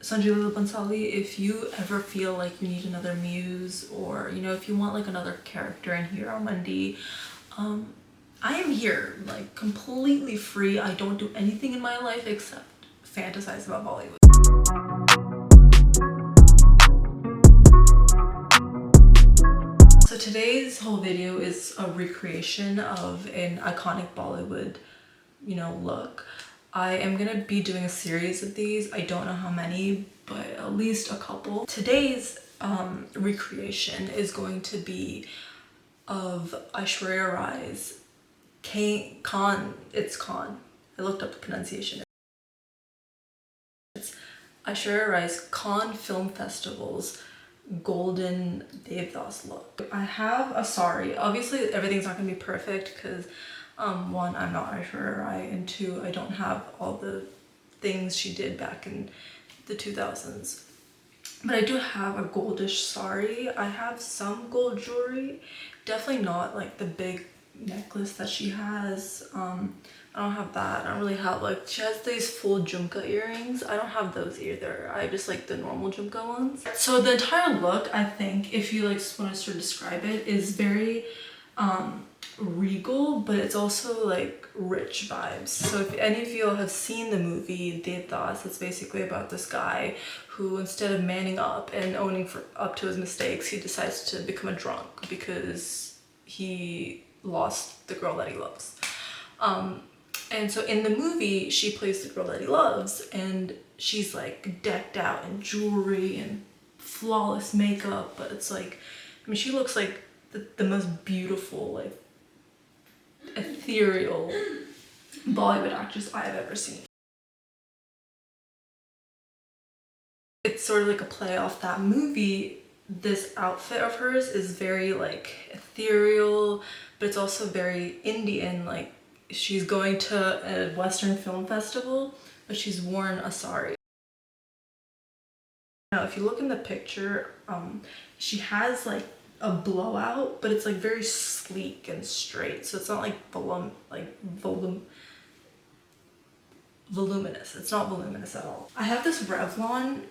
Sanjay Bansali, if you ever feel like you need another muse, or you know, if you want like another character in here on Monday, I am here, like completely free. I don't do anything in my life except fantasize about Bollywood. So today's whole video is a recreation of an iconic Bollywood, you know, look. I am gonna be doing a series of these. I don't know how many, but at least a couple. Today's recreation is going to be of Aishwarya Rai's Cannes. It's Cannes. I looked up the pronunciation. It's Aishwarya Rai's Cannes Film Festival's golden Devdas look. I have a sari. Obviously everything's not gonna be perfect because one, I'm not Aishwarya Rai, and two, I don't have all the things she did back in the 2000s. But I do have a goldish sari. I have some gold jewelry, definitely not like the big necklace that she has. I don't have that. I don't really have, like, she has these full jhumka earrings. I don't have those either. I just like the normal jhumka ones. So the entire look, I think, if you like want to sort of describe it, is very regal, but it's also like rich vibes. So if any of you have seen the movie Devdas, it's basically about this guy who, instead of manning up and owning up to his mistakes, he decides to become a drunk because he lost the girl that he loves. And so in the movie, she plays the girl that he loves, and she's like decked out in jewelry and flawless makeup, but it's like, I mean, she looks like the most beautiful, like, ethereal Bollywood actress I have ever seen. It's sort of like a play off that movie. This outfit of hers is very like ethereal, but it's also very Indian. Like, she's going to a Western film festival, but she's worn a sari. Now, if you look in the picture, she has like a blowout, but it's like very sleek and straight, so it's not like voluminous. It's not voluminous at all. I have this Revlon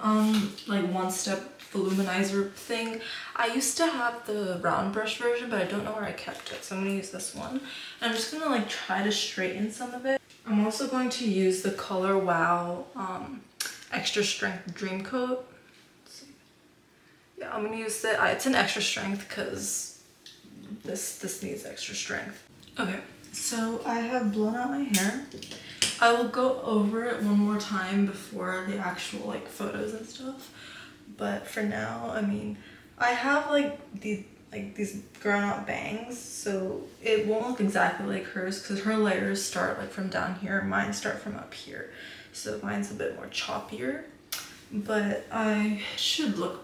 like one-step voluminizer thing. I used to have the round brush version, but I don't know where I kept it, so I'm gonna use this one. And I'm just gonna like try to straighten some of it. I'm also going to use the Color Wow extra strength dream coat. Yeah, I'm gonna use it. It's an extra strength because this needs extra strength. Okay, so I have blown out my hair. I will go over it one more time before the actual like photos and stuff. But for now, I mean, I have like these grown out bangs, so it won't look exactly like hers because her layers start like from down here. Mine start from up here, so mine's a bit more choppier. But I should look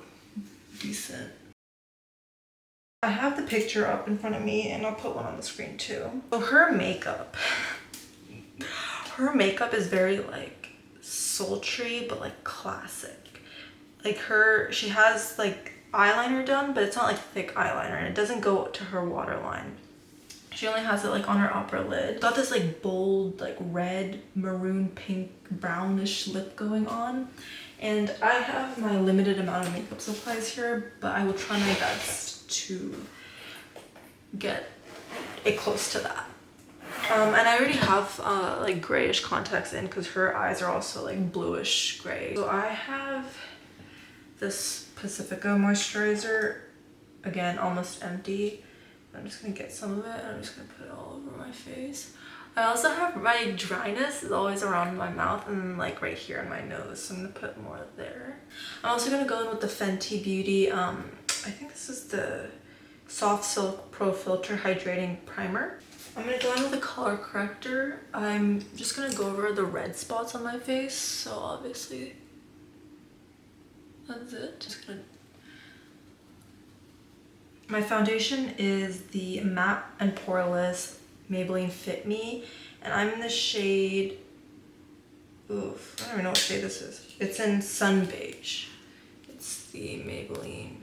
decent. I have the picture up in front of me, and I'll put one on the screen too. So her makeup is very like sultry, but like classic. Like she has like eyeliner done, but it's not like thick eyeliner, and it doesn't go to her waterline. She only has it like on her upper lid. Got this like bold, like red, maroon, pink, brownish lip going on. And I have my limited amount of makeup supplies here, but I will try my best to get it close to that. And I already have like grayish contacts in because her eyes are also like bluish gray. So I have this Pacifica moisturizer, again, almost empty. I'm just gonna get some of it and I'm just gonna put it all over my face. I also have my dryness is always around my mouth and like right here in my nose, so I'm gonna put more there. I'm also gonna go in with the Fenty Beauty, I think this is the Soft Silk Pro Filter Hydrating Primer. I'm gonna go in with a color corrector. I'm just gonna go over the red spots on my face, so obviously that's it. Just gonna... My foundation is the Matte and Poreless Maybelline Fit Me, and I'm in the shade, oof, I don't even know what shade this is. It's in Sun Beige. It's the Maybelline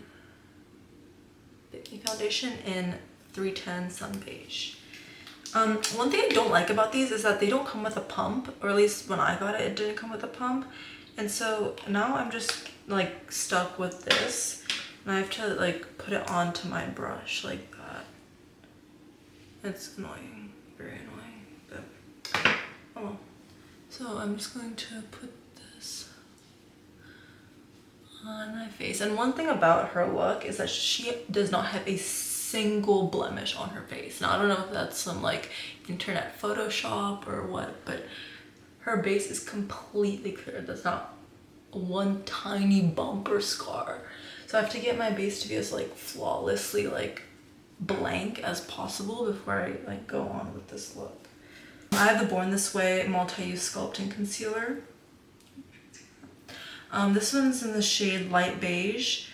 Fit Me foundation in 310 Sun Beige. One thing I don't like about these is that they don't come with a pump, or at least when I got it, it didn't come with a pump. And so now I'm just like stuck with this, and I have to like put it onto my brush like that. It's annoying, very annoying, but oh well. So I'm just going to put this on my face. And one thing about her look is that she does not have a single blemish on her face. Now I don't know if that's some like internet Photoshop or what, but her base is completely clear. There's not one tiny bump or scar. So I have to get my base to be as like flawlessly like blank as possible before I like go on with this look. I have the Born This Way multi-use sculpting concealer. This one's in the shade light beige,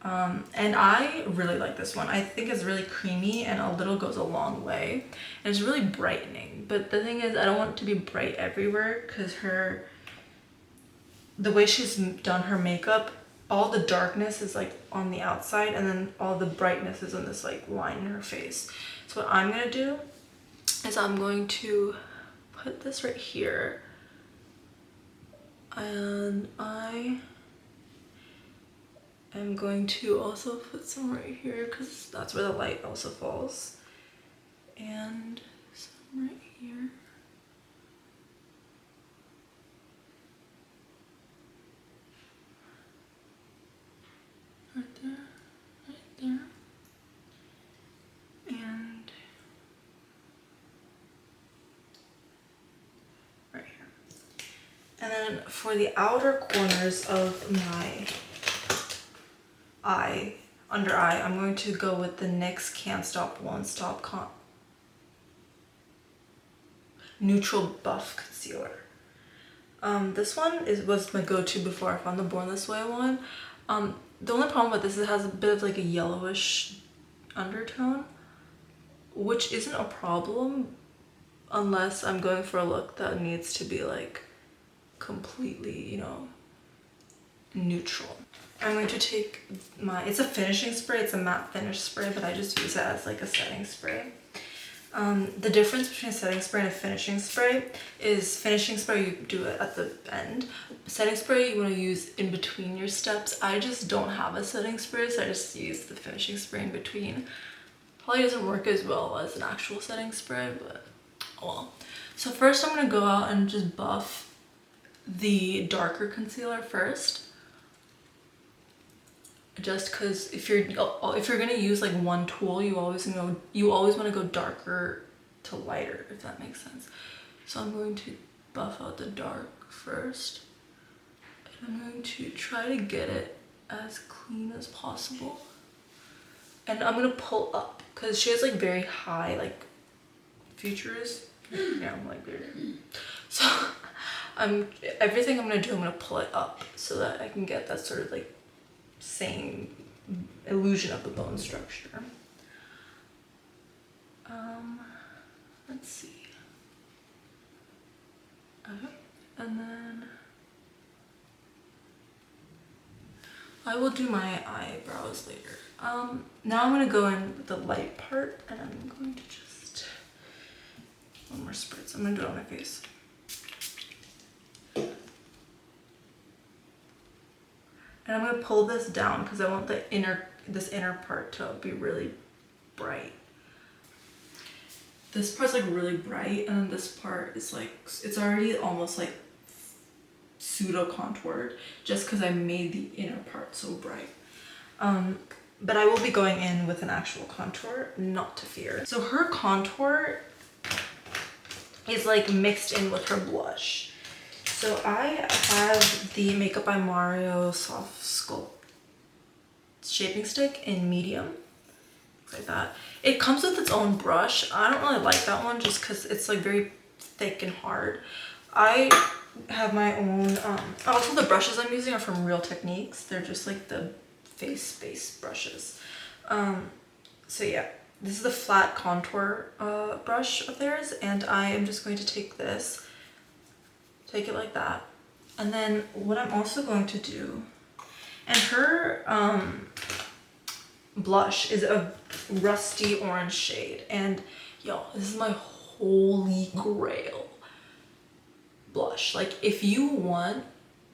and I really like this one. I think it's really creamy and a little goes a long way, and it's really brightening. But the thing is, I don't want it to be bright everywhere because the way she's done her makeup, all the darkness is like on the outside and then all the brightness is in this like line in her face. So what I'm gonna do is I'm going to put this right here, and I am going to also put some right here because that's where the light also falls, and some right here. Right there, right there, and right here. And then for the outer corners of my eye, under eye, I'm going to go with the NYX Can't Stop Won't Stop Neutral Buff Concealer. This one was my go-to before I found the Born This Way one. The only problem with this is it has a bit of like a yellowish undertone, which isn't a problem unless I'm going for a look that needs to be like completely, you know, neutral. I'm going to take it's a finishing spray, it's a matte finish spray, but I just use it as like a setting spray. The difference between a setting spray and a finishing spray is finishing spray, you do it at the end. Setting spray, you want to use in between your steps. I just don't have a setting spray, so I just use the finishing spray in between. Probably doesn't work as well as an actual setting spray, but oh well. So first I'm going to go out and just buff the darker concealer first. Just because if you're gonna use like one tool, you always want to go darker to lighter, if that makes sense. So I'm going to buff out the dark first, and I'm going to try to get it as clean as possible. And I'm gonna pull up because she has like very high like features. Yeah, I'm like there. So everything I'm gonna do, I'm gonna pull it up so that I can get that sort of like same illusion of the bone structure. Let's see. Okay. And then I will do my eyebrows later. Now I'm gonna go in with the light part, and I'm going to just one more spritz. I'm gonna do it on my face. And I'm gonna pull this down because I want this inner part to be really bright. This part's like really bright, and then this part is like, it's already almost like pseudo contoured just because I made the inner part so bright. But I will be going in with an actual contour, not to fear. So her contour is like mixed in with her blush. So I have the Makeup by Mario Soft Sculpt Shaping Stick in medium, like that. It comes with its own brush. I don't really like that one just because it's like very thick and hard. I have my own, also the brushes I'm using are from Real Techniques. They're just like the face-based brushes. So yeah, this is the flat contour brush of theirs, and I am just going to take this, take it like that. And then what I'm also going to do, and her blush is a rusty orange shade, and yo, this is my holy grail blush. Like if you want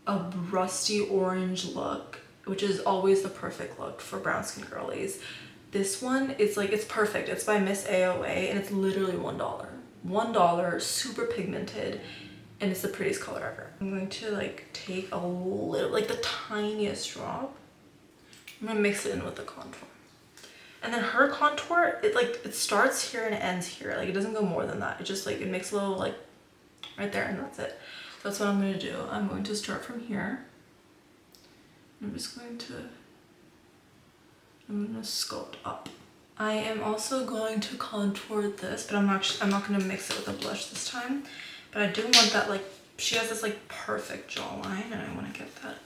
a rusty orange look, which is always the perfect look for brown skin girlies. This one is like, it's perfect. It's by Miss AOA and it's literally $1. $1, super pigmented, and it's the prettiest color ever. I'm going to like take a little, like the tiniest drop. I'm gonna mix it in with the contour. And then her contour, it starts here and it ends here. Like it doesn't go more than that. It just like, it makes a little like right there and that's it. So that's what I'm gonna do. I'm going to start from here. I'm gonna sculpt up. I am also going to contour this, but I'm not gonna mix it with a blush this time. But I do want that, like, she has this like perfect jawline and I wanna get that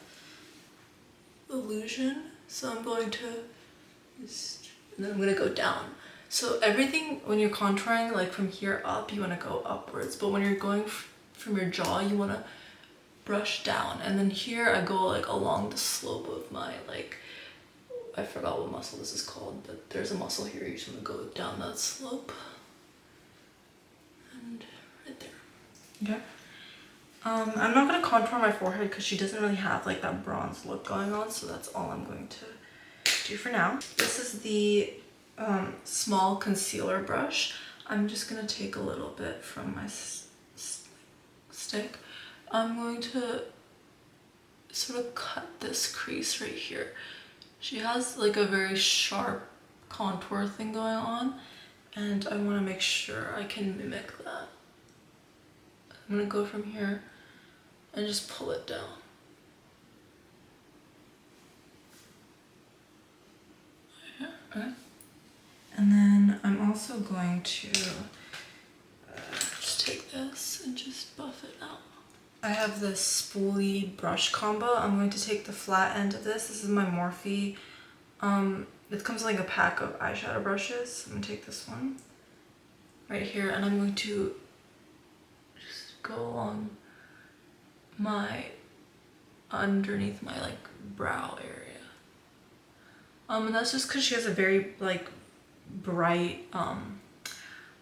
illusion. So I'm going to just, and then I'm gonna go down. So everything, when you're contouring, like from here up, you wanna go upwards. But when you're going from your jaw, you wanna brush down. And then here I go like along the slope of my, like, I forgot what muscle this is called, but there's a muscle here. You just wanna go down that slope. And right there. Okay. I'm not gonna contour my forehead because she doesn't really have like that bronze look going on, so that's all I'm going to do for now. This is the small concealer brush. I'm just gonna take a little bit from my stick. I'm going to sort of cut this crease right here. She has like a very sharp contour thing going on, and I want to make sure I can mimic that. I'm gonna go from here and just pull it down. Okay. And then I'm also going to just take this and just buff it out. I have this spoolie brush combo. I'm going to take the flat end of this. This is my Morphe. It comes with like a pack of eyeshadow brushes. I'm gonna take this one right here and I'm going to just go along underneath my like brow area. And that's just because she has a very like bright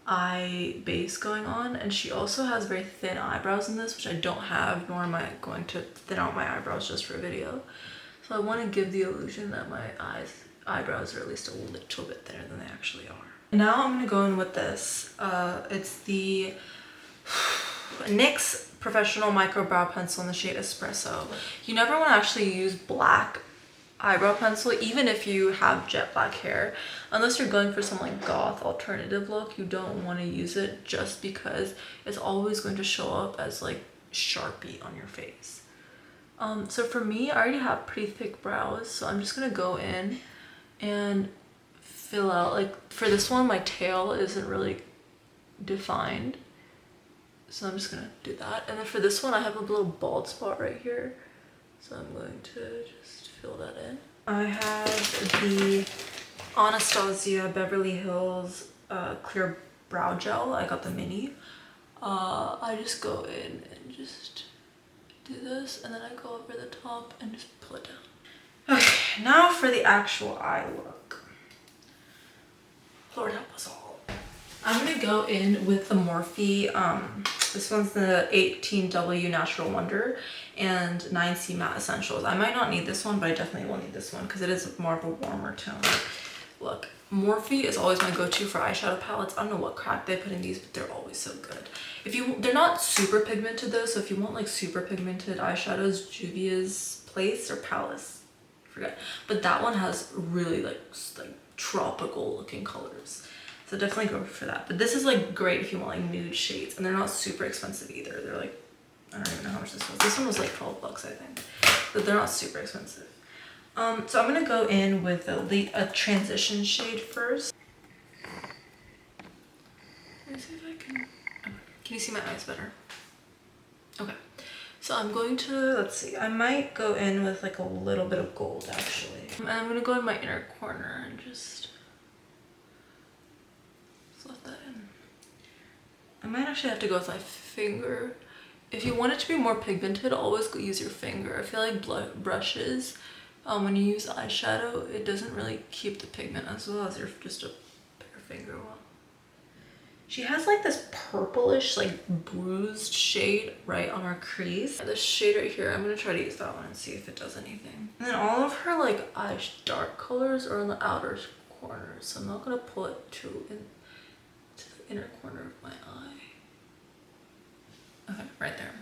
eye base going on, and she also has very thin eyebrows in this, which I don't have, nor am I going to thin out my eyebrows just for a video. So I want to give the illusion that my eyebrows are at least a little bit thinner than they actually are. Now I'm going to go in with this. It's the NYX Professional Micro Brow Pencil in the shade Espresso. You never want to actually use black eyebrow pencil, even if you have jet black hair. Unless you're going for some like goth alternative look, you don't want to use it just because it's always going to show up as like Sharpie on your face. So for me, I already have pretty thick brows, so I'm just gonna go in and fill out, like for this one, my tail isn't really defined. So I'm just gonna do that. And then for this one, I have a little bald spot right here. So I'm going to just fill that in. I have the Anastasia Beverly Hills clear brow gel. I got the mini. I just go in and just do this, and then I go over the top and just pull it down. Okay, now for the actual eye look. Lord help us all. I'm gonna go in with the Morphe. This one's the 18W Natural Wonder and 9C Matte Essentials. I might not need this one, but I definitely will need this one because it is more of a warmer tone look. Morphe is always my go-to for eyeshadow palettes. I don't know what crack they put in these, but they're always so good. They're not super pigmented though, so if you want like super pigmented eyeshadows, Juvia's Place or Palace, I forget. But that one has really like tropical looking colors. So definitely go for that. But this is like great if you want like nude shades, and they're not super expensive either. They're like, I don't even know how much this was. This one was like 12 bucks, I think. But they're not super expensive. So I'm gonna go in with a transition shade first. Let me see if I can, okay. Can you see my eyes better? Okay. So I'm going to, let's see, I might go in with like a little bit of gold actually. And I'm gonna go in my inner corner and just fluff that in. I might actually have to go with my finger. If you want it to be more pigmented, always use your finger. I feel like brushes, when you use eyeshadow, it doesn't really keep the pigment as well as just a bare finger will. She has like this purplish, like bruised shade right on her crease. This shade right here, I'm gonna try to use that one and see if it does anything. And then all of her like dark colors are in the outer corners, so I'm not gonna pull it to the inner corner of my eye. Okay, right there.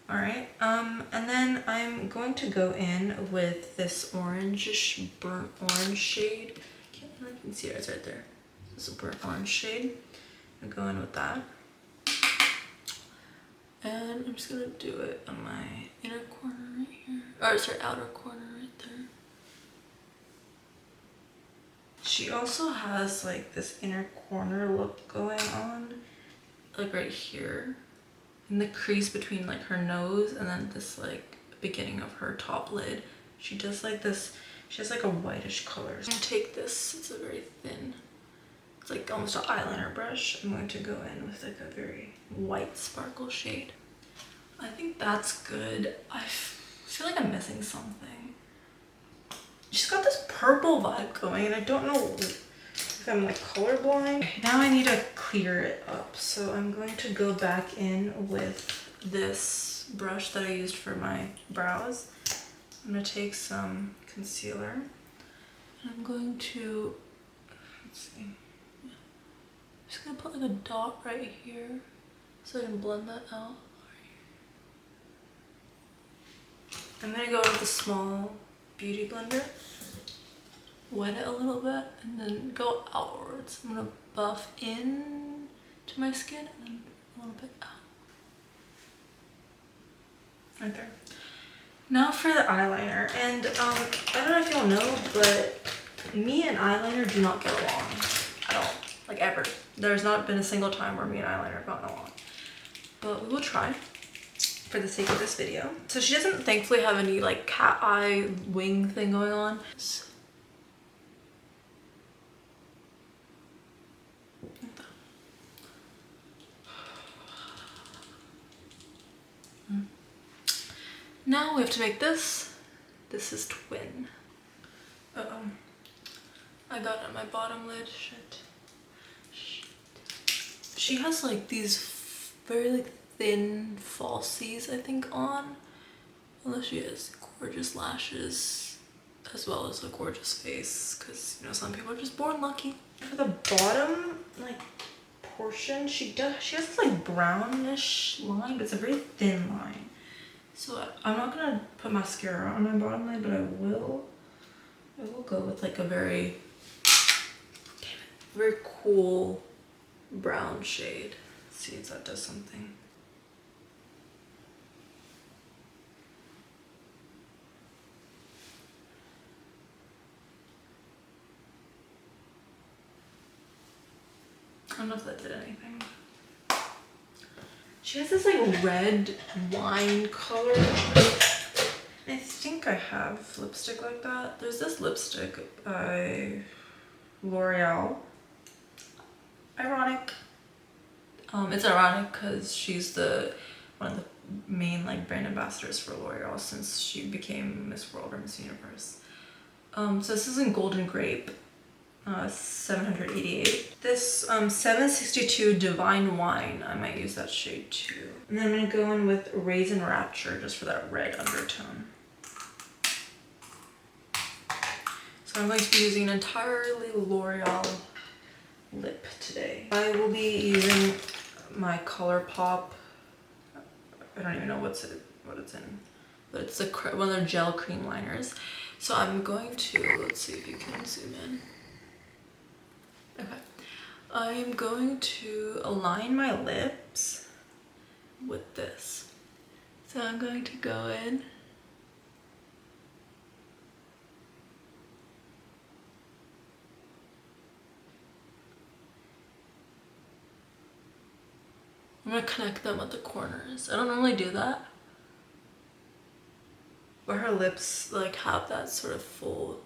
All right, and then I'm going to go in with this orangish, burnt orange shade. I can't remember if you can see it, it's right there. This is a burnt orange shade. I'm going to go in with that. And I'm just gonna do it on my inner corner right here. Or sorry, outer corner right there. She also has like this inner corner look going on, like right here. In the crease between like her nose and then this like beginning of her top lid. She does like this, she has like a whitish color. I'm gonna take this, it's a very thin, it's like almost an eyeliner brush. I'm going to go in with like a very white sparkle shade. I think that's good. I feel like I'm missing something. She's got this purple vibe going and I don't know if I'm like colorblind. Now I need to clear it up. So I'm going to go back in with this brush that I used for my brows. I'm gonna take some concealer and I'm going to, let's see, I'm just gonna put like a dot right here so I can blend that out. I'm gonna go with the small beauty blender, wet it a little bit, and then go outwards. I'm gonna buff in to my skin and then a little bit out. Right there. Now for the eyeliner, and I don't know if y'all know, but me and eyeliner do not get along at all, like ever. There's not been a single time where me and eyeliner have gotten along, but we will try for the sake of this video. So she doesn't thankfully have any like cat eye wing thing going on. Now we have to make this. This is twin. Uh-oh. I got it on my bottom lid. Shit. She has like these very like thin falsies, I think, on. Unless she has gorgeous lashes as well as a gorgeous face, because you know some people are just born lucky. For the bottom like portion, she has this like brownish line, but it's a very thin line. So I'm not gonna put mascara on my bottom lid, but I will go with like a very cool brown shade. Let's see if that does something. I don't know if that did anything. She has this like red wine color. I think I have lipstick like that. There's this lipstick by L'Oreal. Ironic. It's ironic because she's one of the main like brand ambassadors for L'Oreal since she became Miss World or Miss Universe. So this is in Golden Grape. 788. This 762 Divine Wine, I might use that shade too. And then I'm gonna go in with Raisin Rapture just for that red undertone. So I'm going to be using an entirely L'Oreal lip today. I will be using my ColourPop. I don't even know what it's in, but it's one of their gel cream liners. So I'm going to, let's see if you can zoom in. Okay, I'm going to align my lips with this. So I'm going to go in. I'm gonna connect them at the corners. I don't normally do that, but her lips like have that sort of full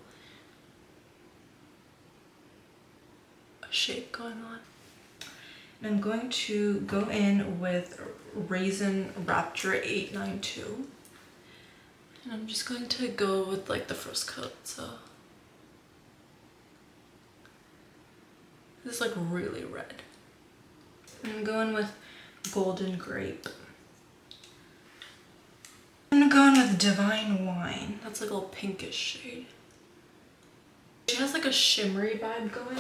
shape going on. And I'm going to go in with Raisin Rapture 892. And I'm just going to go with like the first coat, so. This is like really red. I'm going with Golden Grape. I'm going with Divine Wine. That's like a little pinkish shade. She has like a shimmery vibe going,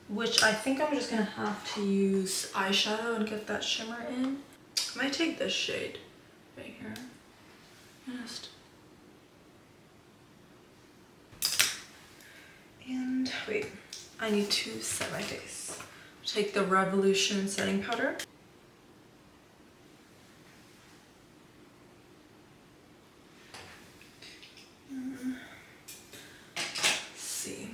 which I think I'm just gonna have to use eyeshadow and get that shimmer in. I might take this shade right here. Just. And wait, I need to set my face. Take the Revolution setting powder. Let's see.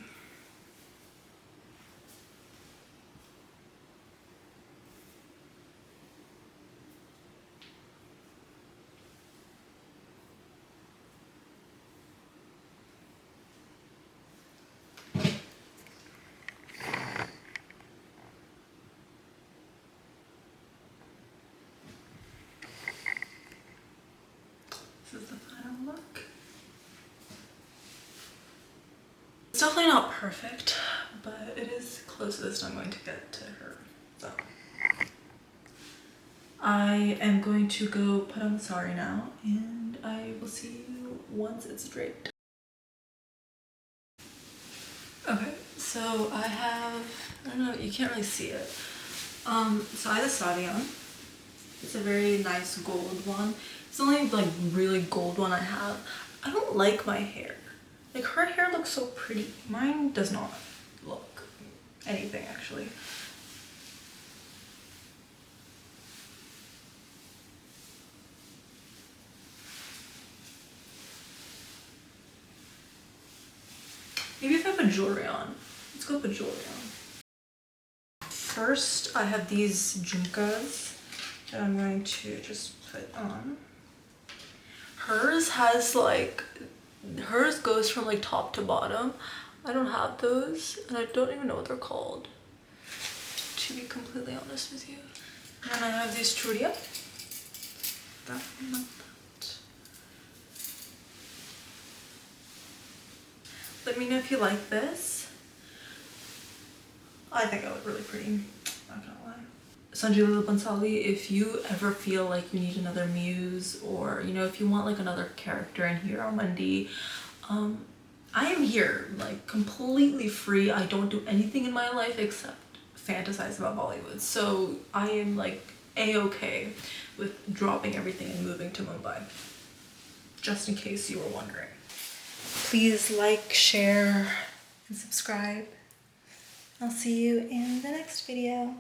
This is the final look. It's definitely not perfect, but it is closest I'm going to get to her. So I am going to go put on the sari now, and I will see you once it's draped. Okay, so I have, I don't know, you can't really see it. So I have the sari on. It's a very nice gold one. It's the only like really gold one I have. I don't like my hair. Like her hair looks so pretty. Mine does not look anything actually. Maybe if I put jewelry on. Let's go put jewelry on. First, I have these jhumkas that I'm going to just put on. Hers has like, hers goes from like top to bottom. I don't have those, and I don't even know what they're called, to be completely honest with you. And I have these Trudia. That one, not that. Let me know if you like this. I think I look really pretty, not gonna lie. Sanjay Bansali, if you ever feel like you need another muse, or you know, if you want like another character in here on Monday, I am here, like completely free. I don't do anything in my life except fantasize about Bollywood. So I am like a-okay with dropping everything and moving to Mumbai, just in case you were wondering. Please like, share, and subscribe. I'll see you in the next video.